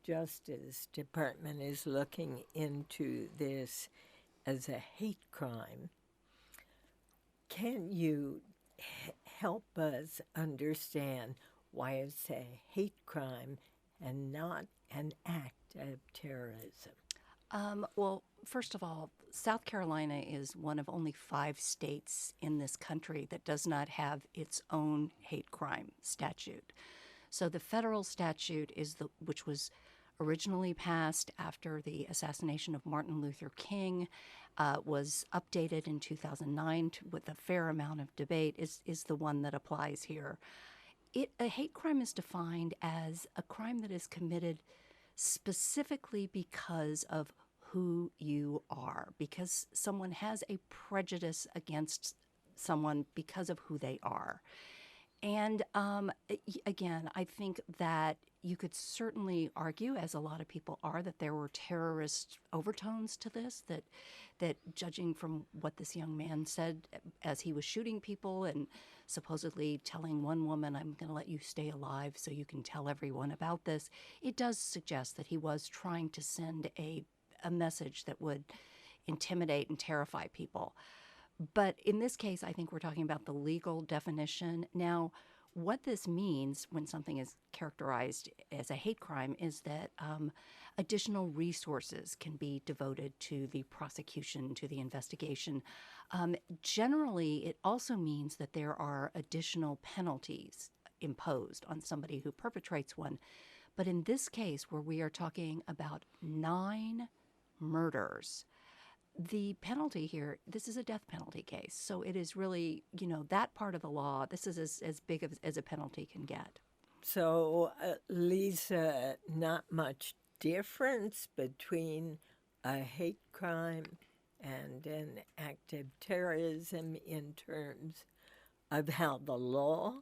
Justice Department is looking into this as a hate crime. Can you help us understand why it's a hate crime and not an act of terrorism? Well, first of all, South Carolina is one of only 5 states in this country that does not have its own hate crime statute. So the federal statute which was originally passed after the assassination of Martin Luther King, was updated in 2009 with a fair amount of debate, is the one that applies here. A hate crime is defined as a crime that is committed specifically because of who you are, because someone has a prejudice against someone because of who they are. And again, I think that you could certainly argue, as a lot of people are, that there were terrorist overtones to this, that judging from what this young man said as he was shooting people and supposedly telling one woman, I'm going to let you stay alive so you can tell everyone about this, it does suggest that he was trying to send a message that would intimidate and terrify people. But in this case, I think we're talking about the legal definition. Now, what this means when something is characterized as a hate crime is that additional resources can be devoted to the prosecution, to the investigation. Generally, it also means that there are additional penalties imposed on somebody who perpetrates one. But in this case, where we are talking about 9 murders, the penalty here, this is a death penalty case. So it is really, that part of the law, this is as big as a penalty can get. So, Lisa, not much difference between a hate crime and an act of terrorism in terms of how the law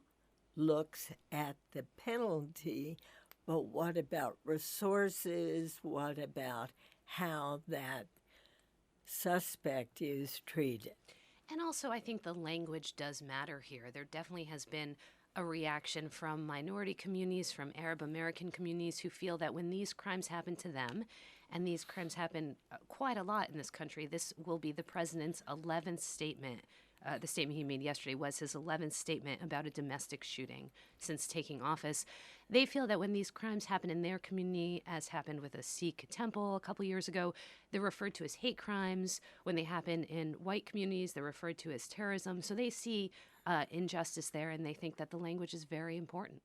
looks at the penalty, but what about resources? What about how that suspect is treated? And also, I think the language does matter here. There definitely has been a reaction from minority communities, from Arab American communities, who feel that when these crimes happen to them, and these crimes happen quite a lot in this country, this will be the president's 11th statement. The statement he made yesterday was his 11th statement about a domestic shooting since taking office. They feel that when these crimes happen in their community, as happened with a Sikh temple a couple years ago, they're referred to as hate crimes. When they happen in white communities, they're referred to as terrorism. So they see injustice there, and they think that the language is very important.